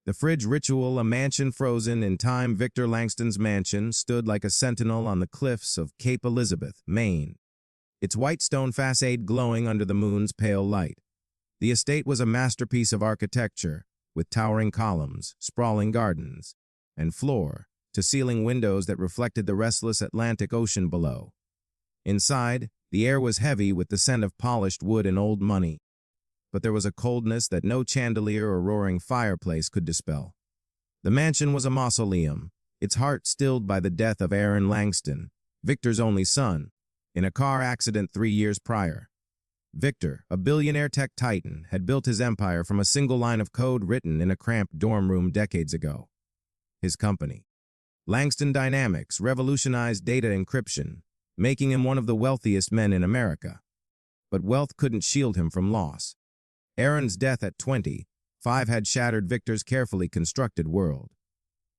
The fridge ritual, a mansion frozen in time. Victor Langston's mansion stood like a sentinel on the cliffs of Cape Elizabeth, Maine, its white stone facade glowing under the moon's pale light. The estate was a masterpiece of architecture, with towering columns, sprawling gardens, and floor-to-ceiling windows that reflected the restless Atlantic Ocean below. Inside, the air was heavy with the scent of polished wood and old money, but there was a coldness that no chandelier or roaring fireplace could dispel. The mansion was a mausoleum, its heart stilled by the death of Aaron Langston, Victor's only son, in a car accident 3 years prior. Victor, a billionaire tech titan, had built his empire from a single line of code written in a cramped dorm room decades ago. His company, Langston Dynamics, revolutionized data encryption, making him one of the wealthiest men in America. But wealth couldn't shield him from loss. Aaron's death at 25 had shattered Victor's carefully constructed world.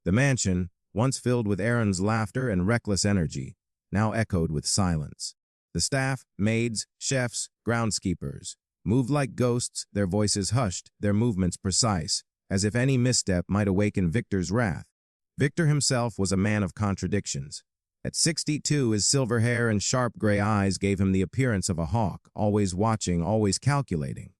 The mansion, once filled with Aaron's laughter and reckless energy, now echoed with silence. The staff, maids, chefs, groundskeepers, moved like ghosts, their voices hushed, their movements precise, as if any misstep might awaken Victor's wrath. Victor himself was a man of contradictions. At 62, his silver hair and sharp gray eyes gave him the appearance of a hawk, always watching, always calculating.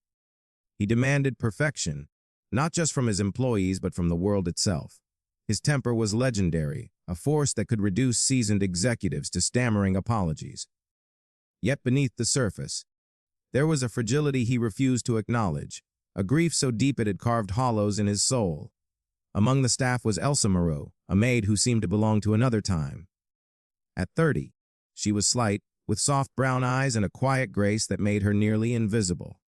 He demanded perfection, not just from his employees but from the world itself. His temper was legendary, a force that could reduce seasoned executives to stammering apologies. Yet beneath the surface, there was a fragility he refused to acknowledge, a grief so deep it had carved hollows in his soul. Among the staff was Elsa Moreau, a maid who seemed to belong to another time. At 30, she was slight, with soft brown eyes and a quiet grace that made her nearly invisible.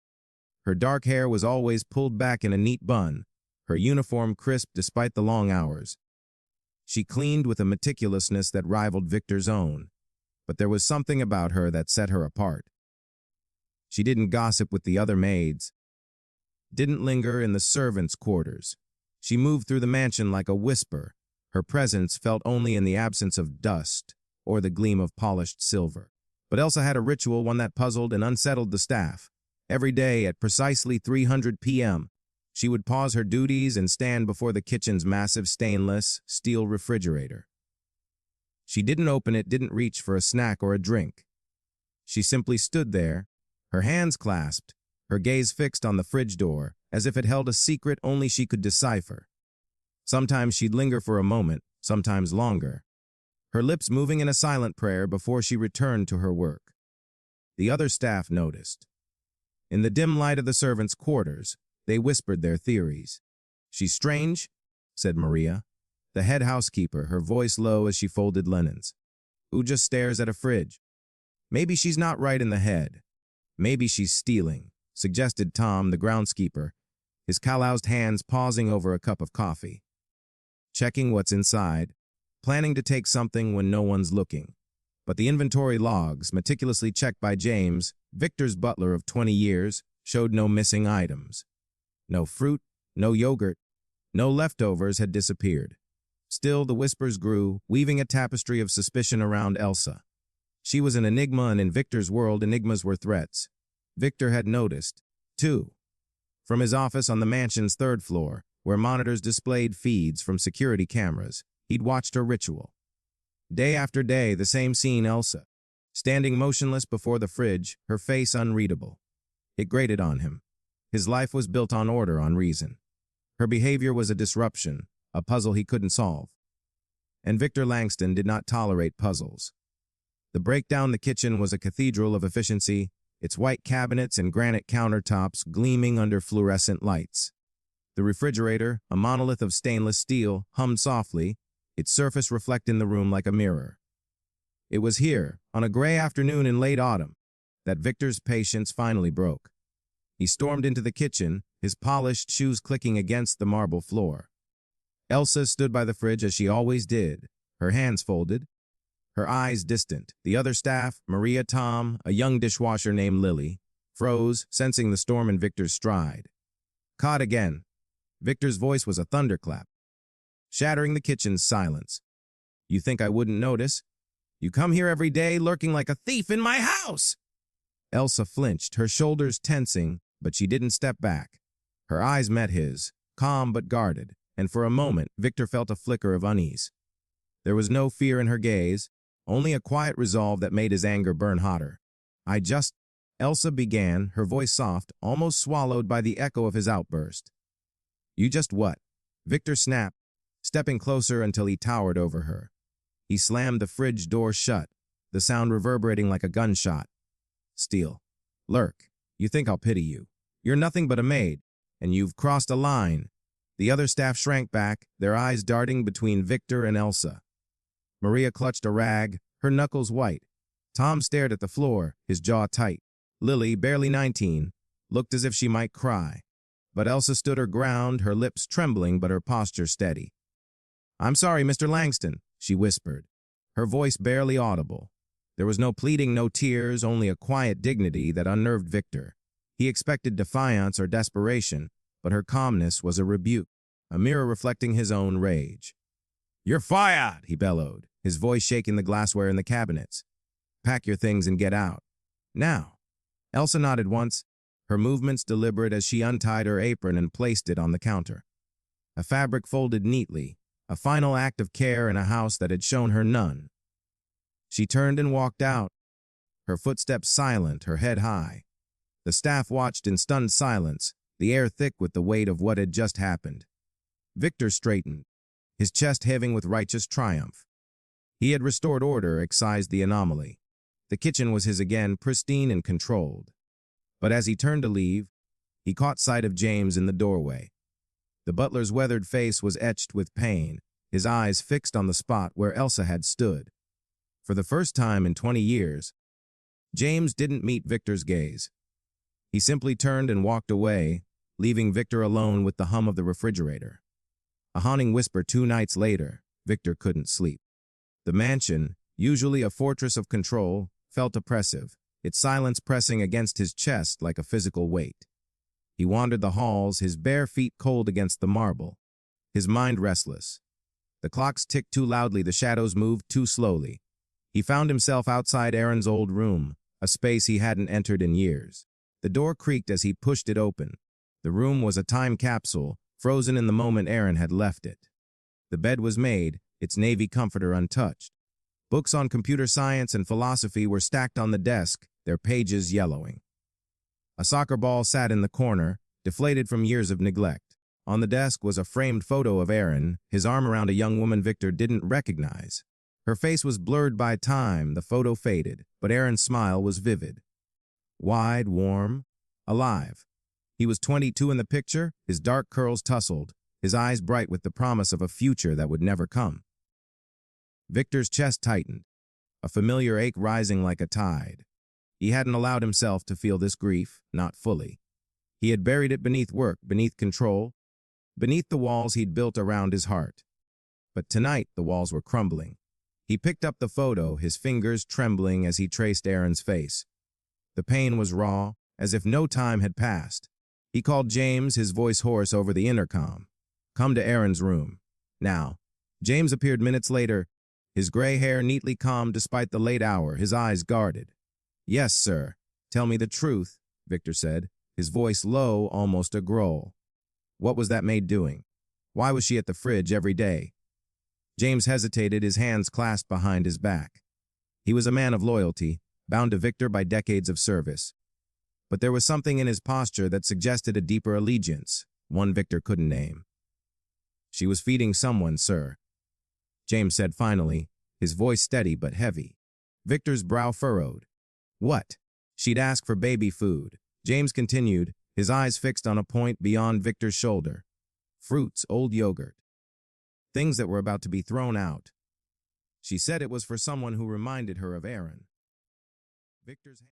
Her dark hair was always pulled back in a neat bun, her uniform crisp despite the long hours. She cleaned with a meticulousness that rivaled Victor's own, but there was something about her that set her apart. She didn't gossip with the other maids, didn't linger in the servants' quarters. She moved through the mansion like a whisper, her presence felt only in the absence of dust or the gleam of polished silver. But Elsa had a ritual, one that puzzled and unsettled the staff. Every day at precisely 300 p.m., she would pause her duties and stand before the kitchen's massive stainless steel refrigerator. She didn't open it, didn't reach for a snack or a drink. She simply stood there, her hands clasped, her gaze fixed on the fridge door, as if it held a secret only she could decipher. Sometimes she'd linger for a moment, sometimes longer, her lips moving in a silent prayer before she returned to her work. The other staff noticed. In the dim light of the servants' quarters, they whispered their theories. "She's strange," said Maria, the head housekeeper, her voice low as she folded linens. "Who just stares at a fridge? Maybe she's not right in the head. Maybe she's stealing," suggested Tom, the groundskeeper, his calloused hands pausing over a cup of coffee. "Checking what's inside, planning to take something when no one's looking." But the inventory logs, meticulously checked by James, Victor's butler of 20 years, showed no missing items. No fruit, no yogurt, no leftovers had disappeared. Still, the whispers grew, weaving a tapestry of suspicion around Elsa. She was an enigma, and in Victor's world, enigmas were threats. Victor had noticed, too. From his office on the mansion's 3rd floor, where monitors displayed feeds from security cameras, he'd watched her ritual. Day after day, the same scene: Elsa, standing motionless before the fridge, her face unreadable. It grated on him. His life was built on order, on reason. Her behavior was a disruption, a puzzle he couldn't solve. And Victor Langston did not tolerate puzzles. The breakdown the kitchen was a cathedral of efficiency, its white cabinets and granite countertops gleaming under fluorescent lights. The refrigerator, a monolith of stainless steel, hummed softly, its surface reflecting the room like a mirror. It was here, on a gray afternoon in late autumn, that Victor's patience finally broke. He stormed into the kitchen, his polished shoes clicking against the marble floor. Elsa stood by the fridge as she always did, her hands folded, her eyes distant. The other staff, Maria, Tom, a young dishwasher named Lily, froze, sensing the storm in Victor's stride. Caught again. Victor's voice was a thunderclap, shattering the kitchen's silence. "You think I wouldn't notice? You come here every day, lurking like a thief in my house!" Elsa flinched, her shoulders tensing, but she didn't step back. Her eyes met his, calm but guarded, and for a moment Victor felt a flicker of unease. There was no fear in her gaze, only a quiet resolve that made his anger burn hotter. Elsa began, her voice soft, almost swallowed by the echo of his outburst. You just what? Victor snapped, stepping closer until he towered over her. He slammed the fridge door shut, the sound reverberating like a gunshot. Steal. Lurk. You think I'll pity you. You're nothing but a maid, and you've crossed a line. The other staff shrank back, their eyes darting between Victor and Elsa. Maria clutched a rag, her knuckles white. Tom stared at the floor, his jaw tight. Lily, barely 19, looked as if she might cry. But Elsa stood her ground, her lips trembling but her posture steady. I'm sorry, Mr. Langston, she whispered, her voice barely audible. There was no pleading, no tears, only a quiet dignity that unnerved Victor. He expected defiance or desperation, but her calmness was a rebuke, a mirror reflecting his own rage. You're fired, he bellowed, his voice shaking the glassware in the cabinets. Pack your things and get out. Now. Elsa nodded once, her movements deliberate as she untied her apron and placed it on the counter. A fabric folded neatly, a final act of care in a house that had shown her none. She turned and walked out, her footsteps silent, her head high. The staff watched in stunned silence, the air thick with the weight of what had just happened. Victor straightened, his chest heaving with righteous triumph. He had restored order, excised the anomaly. The kitchen was his again, pristine and controlled. But as he turned to leave, he caught sight of James in the doorway. The butler's weathered face was etched with pain, his eyes fixed on the spot where Elsa had stood. For the first time in 20 years, James didn't meet Victor's gaze. He simply turned and walked away, leaving Victor alone with the hum of the refrigerator. A haunting whisper 2 nights later, Victor couldn't sleep. The mansion, usually a fortress of control, felt oppressive, its silence pressing against his chest like a physical weight. He wandered the halls, his bare feet cold against the marble, his mind restless. The clocks ticked too loudly, the shadows moved too slowly. He found himself outside Aaron's old room, a space he hadn't entered in years. The door creaked as he pushed it open. The room was a time capsule, frozen in the moment Aaron had left it. The bed was made, its navy comforter untouched. Books on computer science and philosophy were stacked on the desk, their pages yellowing. A soccer ball sat in the corner, deflated from years of neglect. On the desk was a framed photo of Aaron, his arm around a young woman Victor didn't recognize. Her face was blurred by time, the photo faded, but Aaron's smile was vivid. Wide, warm, alive. He was 22 in the picture, his dark curls tousled, his eyes bright with the promise of a future that would never come. Victor's chest tightened, a familiar ache rising like a tide. He hadn't allowed himself to feel this grief, not fully. He had buried it beneath work, beneath control, beneath the walls he'd built around his heart. But tonight the walls were crumbling. He picked up the photo, his fingers trembling as he traced Aaron's face. The pain was raw, as if no time had passed. He called James, his voice hoarse over the intercom. Come to Aaron's room. Now. James appeared minutes later, his gray hair neatly combed despite the late hour, his eyes guarded. Yes, sir. Tell me the truth, Victor said, his voice low, almost a growl. What was that maid doing? Why was she at the fridge every day? James hesitated, his hands clasped behind his back. He was a man of loyalty, bound to Victor by decades of service. But there was something in his posture that suggested a deeper allegiance, one Victor couldn't name. She was feeding someone, sir, James said finally, his voice steady but heavy. Victor's brow furrowed. What? She'd ask for baby food. James continued, his eyes fixed on a point beyond Victor's shoulder. Fruits, old yogurt. Things that were about to be thrown out. She said it was for someone who reminded her of Aaron. Victor's